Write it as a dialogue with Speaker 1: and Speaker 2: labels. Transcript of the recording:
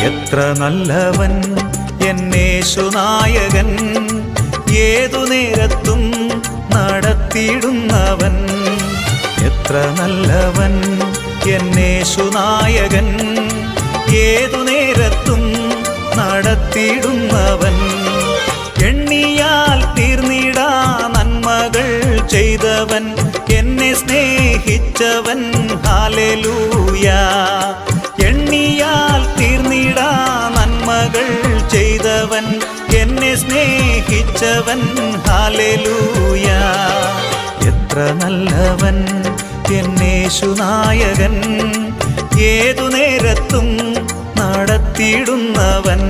Speaker 1: എത്ര നല്ലവൻ എന്നേശുനായകൻ, ഏതു നേരത്തും നടത്തിയിടുന്നവൻ. എത്ര നല്ലവൻ എന്നേശുനായകൻ, ഏതു നേരത്തും നടത്തിയിടുന്നവൻ. എണ്ണിയാൽ തീർന്നിടാ നന്മകൾ ചെയ്തവൻ, എന്നെ സ്നേഹിച്ചവൻ. ഹല്ലേലൂയ. എണ്ണിയാൽ തീർന്നിടാ നന്മകൾ ചെയ്തവൻ, എന്നെ സ്നേഹിച്ചവൻ. ഹല്ലേലൂയ. എത്ര നല്ലവൻ എന്നേശുനായകൻ, ഏതു നേരത്തും നടത്തിയിടുന്നവൻ.